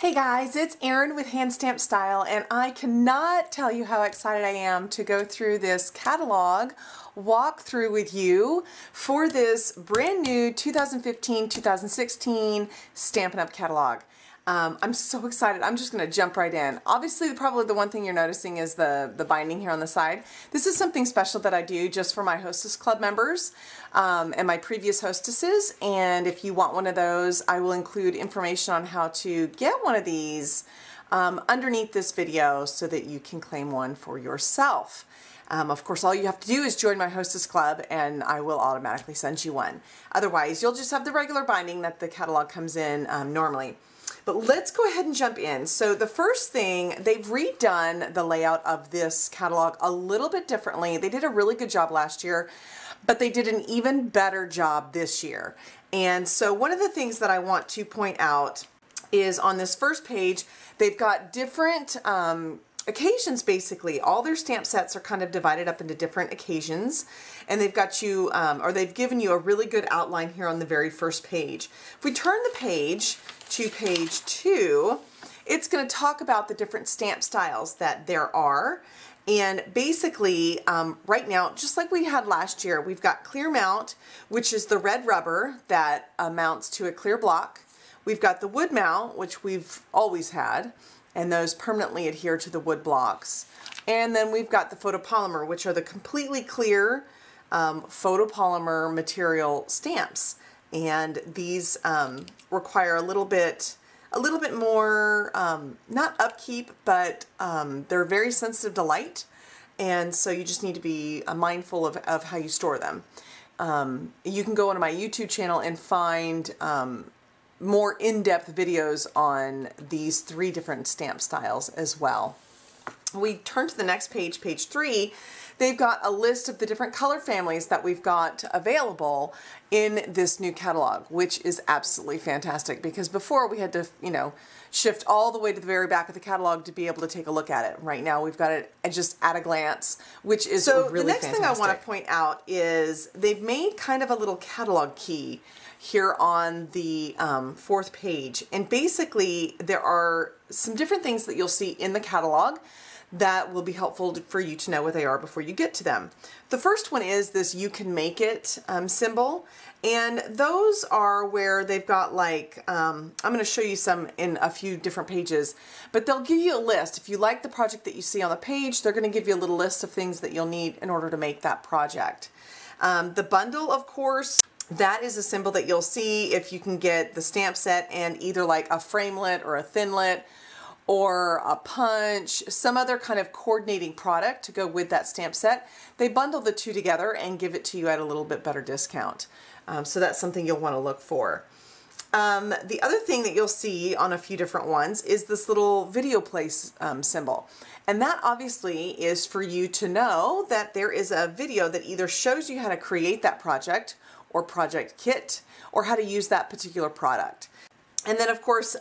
Hey guys, it's Erin with HandStampedStyle, and I cannot tell you how excited I am to go through this catalog walkthrough with you for this brand new 2015-2016 Stampin' Up! Catalog. I'm so excited. I'm just going to jump right in. Obviously, probably the one thing you're noticing is the binding here on the side. This is something special that I do just for my Hostess Club members and my previous hostesses. And if you want one of those, I will include information on how to get one of these underneath this video so that you can claim one for yourself. Of course, all you have to do is join my Hostess Club and I will automatically send you one. Otherwise, you'll just have the regular binding that the catalog comes in normally. But let's go ahead and jump in. So the first thing, they've redone the layout of this catalog a little bit differently. They did a really good job last year, but they did an even better job this year. And so one of the things that I want to point out is on this first page, they've got different occasions basically. All their stamp sets are kind of divided up into different occasions, and they've got you, or they've given you a really good outline here on the very first page. If we turn the page to page 2, it's going to talk about the different stamp styles that there are. And basically, right now, just like we had last year, we've got clear mount, which is the red rubber that mounts to a clear block. We've got the wood mount, which we've always had, and those permanently adhere to the wood blocks. And then we've got the photopolymer, which are the completely clear photopolymer material stamps. And these require a little bit more, not upkeep, but they're very sensitive to light. And so you just need to be mindful of how you store them. You can go onto my YouTube channel and find more in-depth videos on these 3 different stamp styles as well. We turn to the next page, page 3. They've got a list of the different color families that we've got available in this new catalog, which is absolutely fantastic because before we had to, shift all the way to the very back of the catalog to be able to take a look at it. Right now we've got it just at a glance, which is really fantastic. So the next thing I want to point out is they've made kind of a little catalog key here on the 4th page. And basically there are some different things that you'll see in the catalog that will be helpful for you to know what they are before you get to them. The first one is this "you can make it" symbol, and those are where they've got like, I'm going to show you some in a few different pages, but they'll give you a list. If you like the project that you see on the page, they're going to give you a little list of things that you'll need in order to make that project. The bundle, of course, that is a symbol that you'll see if you can get the stamp set and either like a framelit or a thinlit or a punch, some other kind of coordinating product to go with that stamp set. They bundle the 2 together and give it to you at a little bit better discount. So that's something you'll want to look for. The other thing that you'll see on a few different ones is this little video play symbol. And that obviously is for you to know that there is a video that either shows you how to create that project or project kit or how to use that particular product. And then of course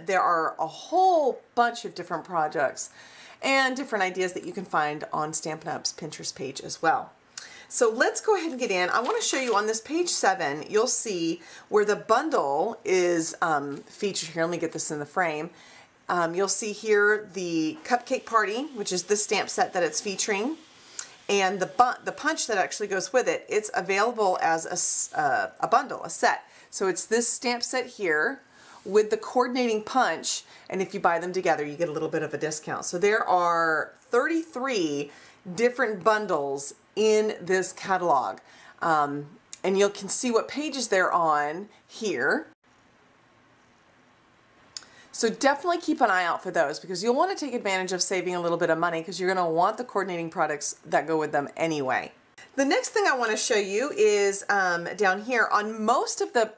there are a whole bunch of different projects and different ideas that you can find on Stampin' Up's Pinterest page as well. So let's go ahead and get in. I want to show you on this page 7, you'll see where the bundle is featured here. Let me get this in the frame. You'll see here the Cupcake Party, which is the stamp set that it's featuring, and the punch that actually goes with it. It's available as a bundle, a set. So it's this stamp set here with the coordinating punch, and if you buy them together you get a little bit of a discount. So there are 33 different bundles in this catalog, and you can see what pages they're on here. So definitely keep an eye out for those because you'll want to take advantage of saving a little bit of money because you're going to want the coordinating products that go with them anyway. The next thing I want to show you is down here on most of the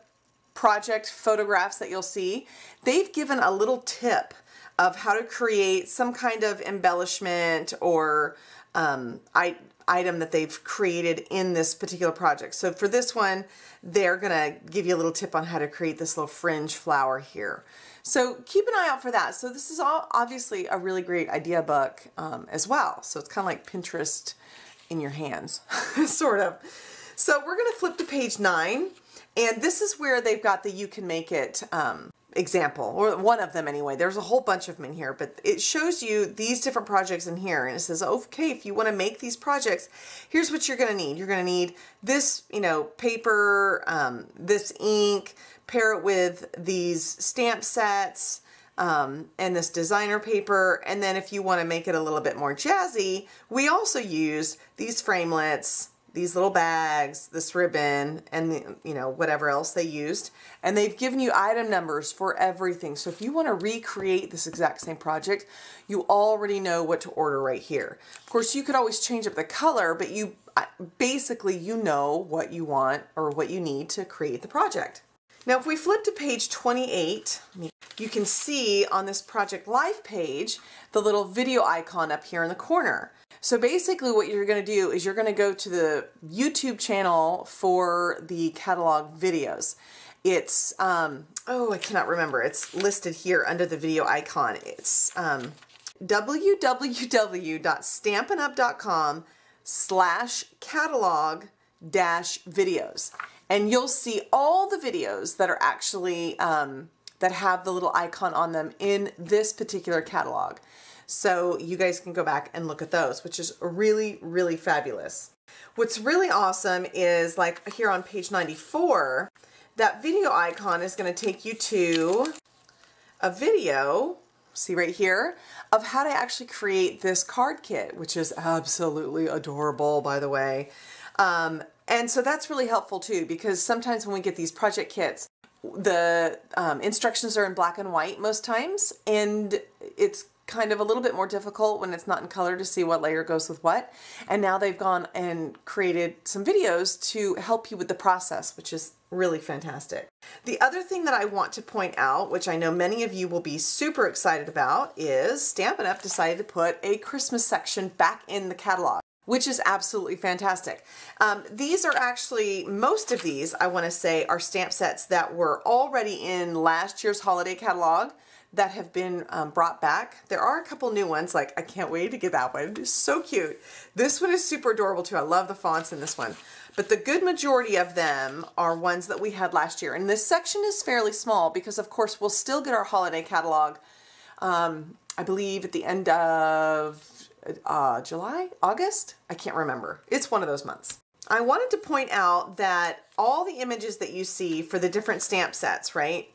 project photographs that you'll see, they've given a little tip of how to create some kind of embellishment or item that they've created in this particular project. So for this one, they're gonna give you a little tip on how to create this little fringe flower here. So keep an eye out for that. So this is all obviously a really great idea book as well. So it's kind of like Pinterest in your hands, sort of. So we're gonna flip to page 9. And this is where they've got the "you can make it" example, or one of them anyway. There's a whole bunch of them in here, but it shows you these different projects in here, and it says, okay, if you want to make these projects, here's what you're going to need. You're going to need this, you know, paper, this ink, pair it with these stamp sets, and this designer paper. And then if you want to make it a little bit more jazzy, we also use these framelits, these little bags, this ribbon, and you know, whatever else they used. And they've given you item numbers for everything. So if you want to recreate this exact same project, you already know what to order right here. Of course, you could always change up the color, but you basically, you know what you want or what you need to create the project. Now, if we flip to page 28, you can see on this Project Life page, the little video icon up here in the corner. So basically what you're going to do is you're going to go to the YouTube channel for the catalog videos. It's, oh, I cannot remember. It's listed here under the video icon. It's www.stampinup.com/catalog-videos. And you'll see all the videos that are actually, that have the little icon on them in this particular catalog. So you guys can go back and look at those, which is really, really fabulous. What's really awesome is, like here on page 94, that video icon is going to take you to a video, see right here, of how to actually create this card kit, which is absolutely adorable, by the way. And so that's really helpful too, because sometimes when we get these project kits, the instructions are in black and white most times, and it's kind of a little bit more difficult when it's not in color to see what layer goes with what. And now they've gone and created some videos to help you with the process, which is really fantastic. The other thing that I want to point out, which I know many of you will be super excited about, is Stampin' Up! Decided to put a Christmas section back in the catalog, which is absolutely fantastic. These are actually, most of these, I want to say, are stamp sets that were already in last year's holiday catalog that have been brought back. There are a couple new ones, like I can't wait to get that one. It's so cute. This one is super adorable too. I love the fonts in this one. But the good majority of them are ones that we had last year. And this section is fairly small because, of course, we'll still get our holiday catalog, I believe, at the end of July, August? I can't remember. It's one of those months. I wanted to point out that all the images that you see for the different stamp sets, right,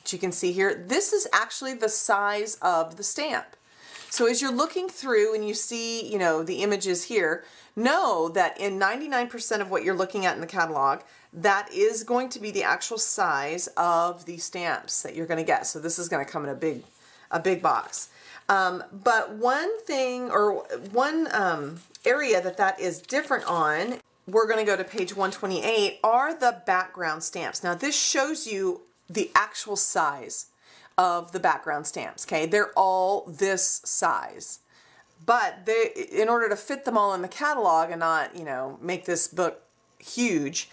that you can see here, this is actually the size of the stamp. So as you're looking through and you see, you know, the images here, know that in 99% of what you're looking at in the catalog, that is going to be the actual size of the stamps that you're going to get. So this is going to come in a big box. But one thing, or one area that is different on, we're going to go to page 128, are the background stamps. Now this shows you the actual size of the background stamps, okay? They're all this size. But they, in order to fit them all in the catalog and not, you know, make this book huge,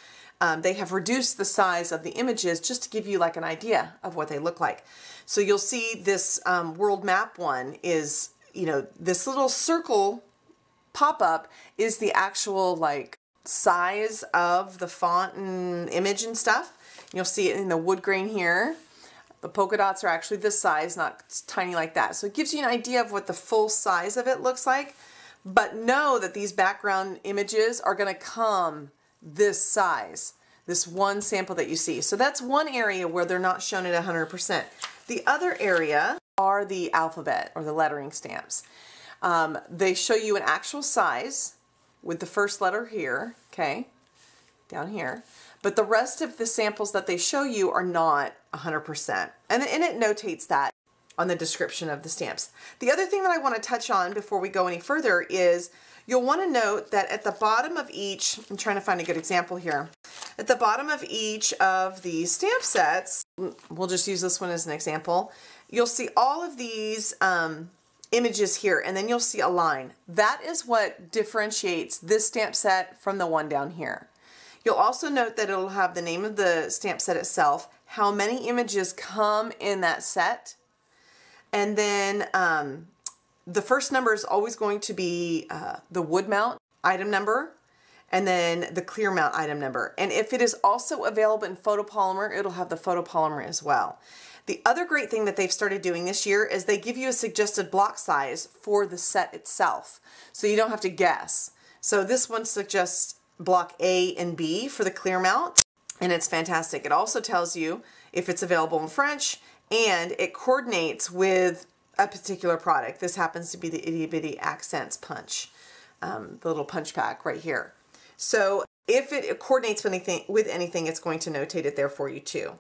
they have reduced the size of the images just to give you like an idea of what they look like. So you'll see this world map one is, you know, this little circle pop-up is the actual like size of the font and image and stuff. You'll see it in the wood grain here. The polka dots are actually this size, not tiny like that. So it gives you an idea of what the full size of it looks like. But know that these background images are going to come this size, this one sample that you see. So that's one area where they're not shown at 100%. The other area are the alphabet or the lettering stamps. They show you an actual size with the first letter here, okay, down here. But the rest of the samples that they show you are not 100%. And it notates that on the description of the stamps. The other thing that I want to touch on before we go any further is you'll want to note that at the bottom of each, I'm trying to find a good example here, at the bottom of each of the stamp sets, we'll just use this one as an example, you'll see all of these images here, and then you'll see a line. That is what differentiates this stamp set from the one down here. You'll also note that it'll have the name of the stamp set itself, how many images come in that set, and then the first number is always going to be the wood mount item number, and then the clear mount item number. And if it is also available in photopolymer, it'll have the photopolymer as well. The other great thing that they've started doing this year is they give you a suggested block size for the set itself, so you don't have to guess. So this one suggests block A and B for the clear mount, and it's fantastic. It also tells you if it's available in French, and it coordinates with a particular product. This happens to be the Itty Bitty Accents punch, the little punch pack right here. So if it coordinates with anything, it's going to notate it there for you too.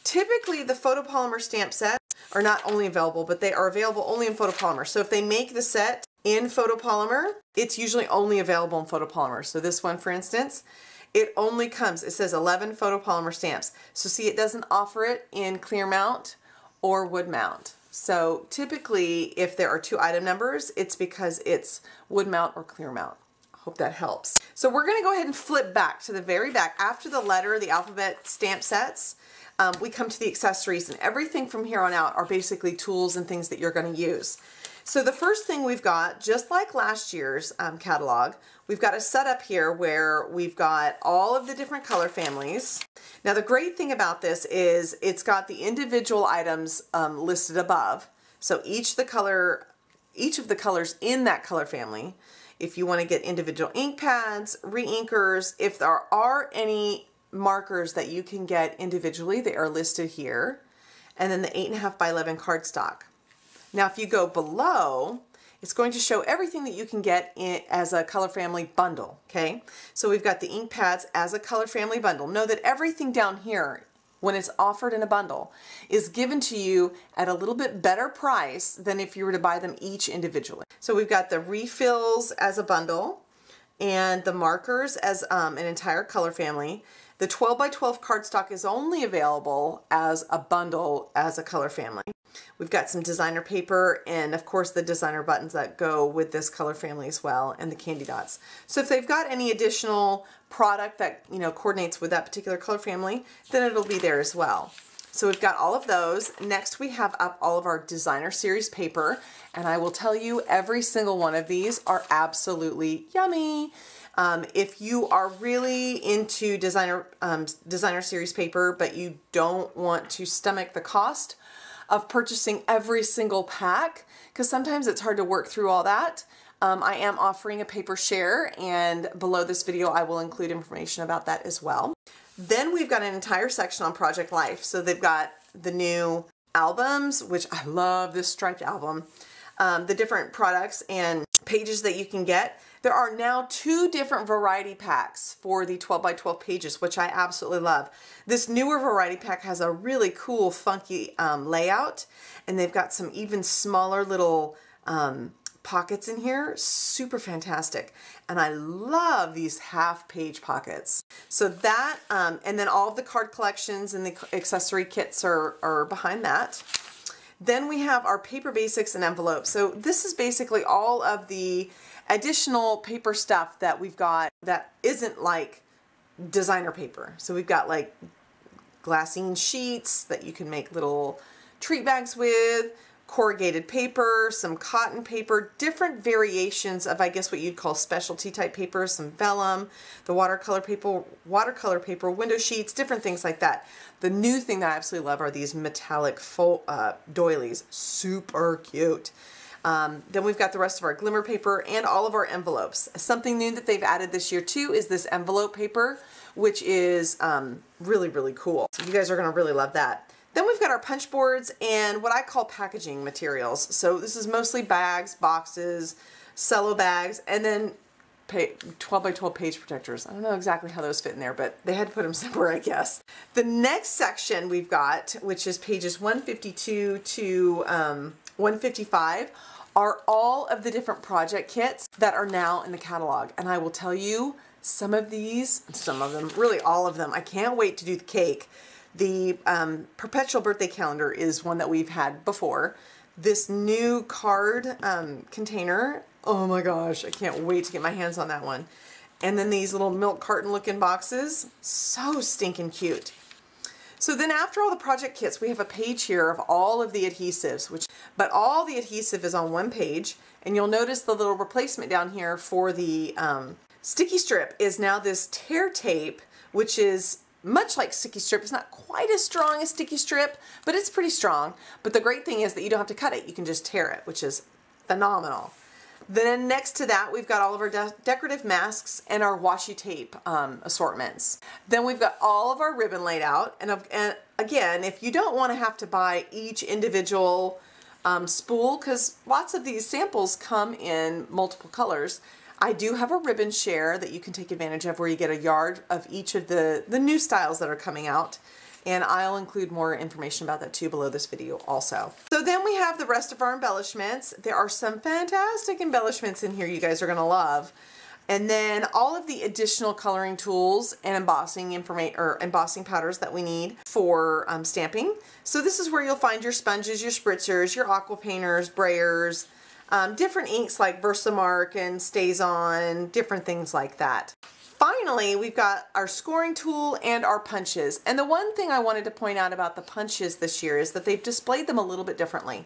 Typically, the photopolymer stamp sets are not only available, but they are available only in photopolymer. So if they make the set in photopolymer, it's usually only available in photopolymer. So this one, for instance, it only comes, it says 11 photopolymer stamps. So see, it doesn't offer it in clear mount or wood mount. So typically, if there are 2 item numbers, it's because it's wood mount or clear mount. Hope that helps. So we're going to go ahead and flip back to the very back. After the letter, the alphabet stamp sets, we come to the accessories, and everything from here on out are basically tools and things that you're going to use. So the first thing we've got, just like last year's catalog, we've got a setup here where we've got all of the different color families. Now the great thing about this is it's got the individual items listed above. So each of the colors in that color family. If you want to get individual ink pads, re-inkers, if there are any markers that you can get individually, they are listed here. And then the 8.5 by 11 cardstock. Now if you go below, it's going to show everything that you can get as a color family bundle, okay? So we've got the ink pads as a color family bundle. Know that everything down here, when it's offered in a bundle, is given to you at a little bit better price than if you were to buy them each individually. So we've got the refills as a bundle and the markers as an entire color family. The 12 by 12 cardstock is only available as a bundle as a color family. We've got some designer paper and of course the designer buttons that go with this color family as well, and the candy dots. So if they've got any additional product that coordinates with that particular color family, then it'll be there as well. So we've got all of those. Next we have up all of our designer series paper, and I will tell you every single one of these are absolutely yummy. If you are really into designer series paper, but you don't want to stomach the cost of purchasing every single pack, because sometimes it's hard to work through all that, I am offering a paper share, and below this video I will include information about that as well. Then we've got an entire section on Project Life. So they've got the new albums, which I love this striped album, the different products and pages that you can get. There are now 2 different variety packs for the 12 by 12 pages, which I absolutely love. This newer variety pack has a really cool, funky layout, and they've got some even smaller little pockets in here. Super fantastic. And I love these half-page pockets. So that, and then all of the card collections and the accessory kits are behind that. Then we have our paper basics and envelopes. So this is basically all of the additional paper stuff that we've got that isn't like designer paper. So we've got like glassine sheets that you can make little treat bags with, corrugated paper, some cotton paper, different variations of, I guess, what you'd call specialty type paper, some vellum, the watercolor paper, window sheets, different things like that. The new thing that I absolutely love are these metallic doilies, super cute. Then we've got the rest of our glimmer paper and all of our envelopes. Something new that they've added this year too is this envelope paper, which is really, really cool. So you guys are going to really love that. Then we've got our punch boards and what I call packaging materials. So this is mostly bags, boxes, cello bags, and then 12 by 12 page protectors. I don't know exactly how those fit in there, but they had to put them somewhere, I guess. The next section we've got, which is pages 152 to 155, are all of the different project kits that are now in the catalog. And I will tell you, some of them, really all of them, I can't wait to do the cake. The perpetual birthday calendar is one that we've had before. This new card container, oh my gosh, I can't wait to get my hands on that one. And then these little milk carton looking boxes, so stinking cute. So then after all the project kits, we have a page here of all of the adhesives, but all the adhesive is on one page, and you'll notice the little replacement down here for the Sticky strip is now this tear tape, which is much like sticky strip. It's not quite as strong as sticky strip, but it's pretty strong. But the great thing is that you don't have to cut it. You can just tear it, which is phenomenal. Then next to that, we've got all of our decorative masks and our washi tape assortments. Then we've got all of our ribbon laid out. And again, if you don't want to have to buy each individual spool, because lots of these samples come in multiple colors, I do have a ribbon share that you can take advantage of where you get a yard of each of the new styles that are coming out. And I'll include more information about that too below this video also. So then we have the rest of our embellishments. There are some fantastic embellishments in here you guys are gonna love. And then all of the additional coloring tools and embossing powders that we need for stamping. So this is where you'll find your sponges, your spritzers, your aqua painters, brayers, different inks like Versamark and StazOn, different things like that. Finally, we've got our scoring tool and our punches. And the one thing I wanted to point out about the punches this year is that they've displayed them a little bit differently.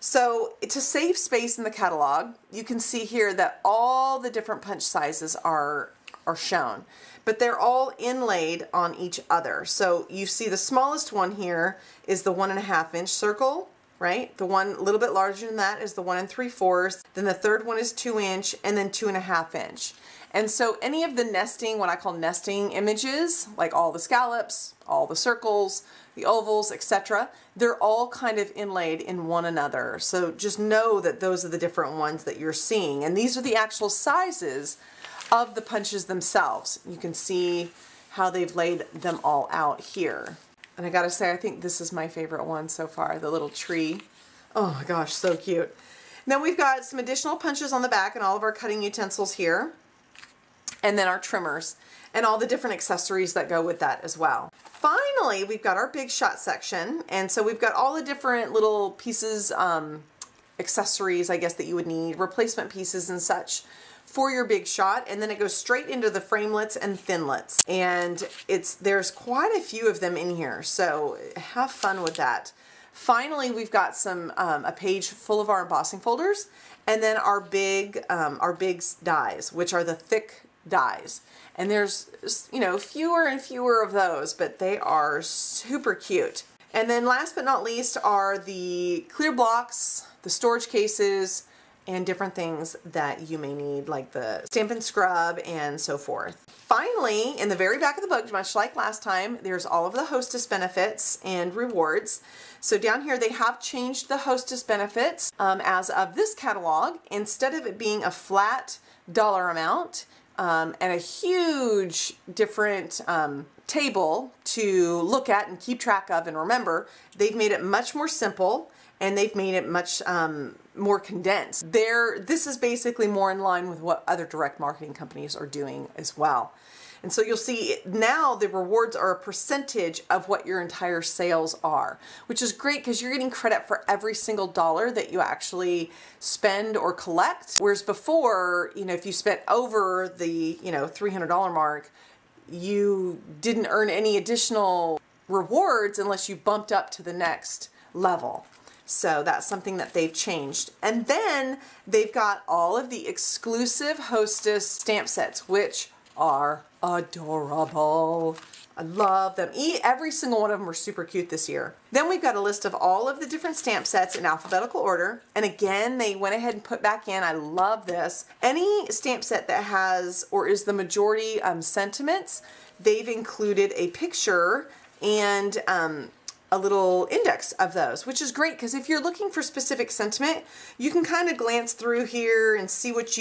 So to save space in the catalog, you can see here that all the different punch sizes are shown, but they're all inlaid on each other. So you see the smallest one here is the 1.5 inch circle, right? The one a little bit larger than that is the 1 3/4. Then the third one is 2 inch, and then 2.5 inch. And so any of the nesting, what I call nesting images, like all the scallops, all the circles, the ovals, etc., they're all kind of inlaid in one another. So just know that those are the different ones that you're seeing. And these are the actual sizes of the punches themselves. You can see how they've laid them all out here. And I gotta say, I think this is my favorite one so far, the little tree. Oh my gosh, so cute. Then we've got some additional punches on the back and all of our cutting utensils here. And then our trimmers and all the different accessories that go with that as well. Finally, we've got our big shot section. And so we've got all the different little pieces, accessories, I guess, that you would need, replacement pieces and such for your big shot. And then it goes straight into the framelits and thinlits. And there's quite a few of them in here. So have fun with that. Finally, we've got a page full of our embossing folders, and then our big dies, which are the thick dies. And there's, you know, fewer and fewer of those, but they are super cute. And then last but not least are the clear blocks, the storage cases, and different things that you may need, like the Stampin' scrub and so forth. Finally, in the very back of the book, much like last time, there's all of the hostess benefits and rewards. So down here they have changed the hostess benefits as of this catalog. Instead of it being a flat dollar amount and a huge different table to look at and keep track of and remember, they've made it much more simple and they've made it much more condensed. This is basically more in line with what other direct marketing companies are doing as well. And so you'll see now the rewards are a percentage of what your entire sales are, which is great because you're getting credit for every single dollar that you actually spend or collect. Whereas before, you know, if you spent over the, you know, $300 mark, you didn't earn any additional rewards unless you bumped up to the next level. So that's something that they've changed. And then they've got all of the exclusive hostess stamp sets, which are adorable. I love them. Every single one of them are super cute this year. Then we've got a list of all of the different stamp sets in alphabetical order. And again, they went ahead and put back in, I love this, any stamp set that has or is the majority sentiments, they've included a picture and a little index of those, which is great because if you're looking for specific sentiment, you can kind of glance through here and see what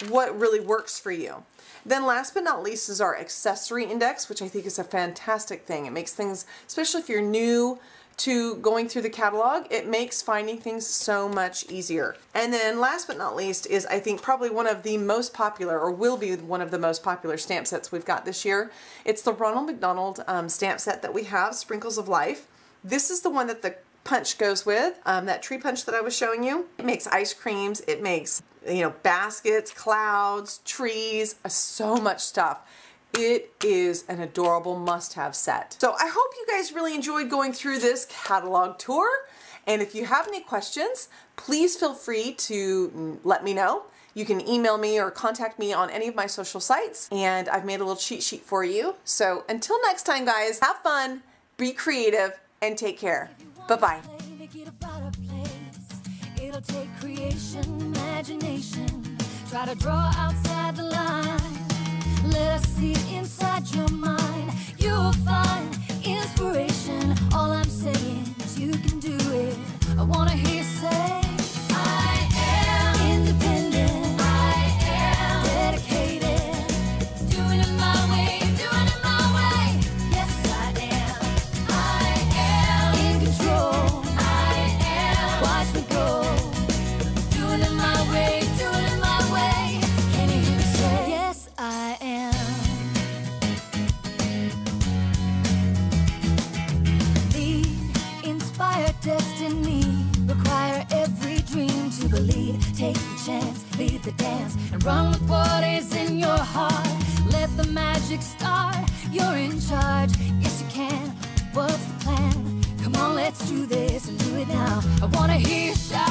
what really works for you. Then last but not least is our accessory index, which I think is a fantastic thing. It makes things, especially if you're new to going through the catalog, it makes finding things so much easier. And then last but not least is, I think, probably one of the most popular, or will be one of the most popular stamp sets we've got this year. It's the Ronald McDonald stamp set that we have, Sprinkles of Life. This is the one that the punch goes with, that tree punch that I was showing you. It makes ice creams, it makes, you know, baskets, clouds, trees, so much stuff. It is an adorable must-have set. So I hope you guys really enjoyed going through this catalog tour. And if you have any questions, please feel free to let me know. You can email me or contact me on any of my social sites, and I've made a little cheat sheet for you. So until next time, guys, have fun, be creative, and take care. Bye-bye. It'll take creation, imagination. Try to draw outside the line. Let us see inside your mind. You'll find inspiration. All I'm saying is you can do it. I wanna hear you say, I am independent. I am dedicated. Doing it my way, doing it my way. Yes, I am. I am in control. I am. Watch me go. Doing it my way, doing it my way. Can you hear me say, yes, I am. Destiny require every dream to believe. Take the chance, lead the dance, and run with what is in your heart. Let the magic start. You're in charge. Yes, you can. What's the plan? Come on, let's do this and do it now. I wanna hear you shout.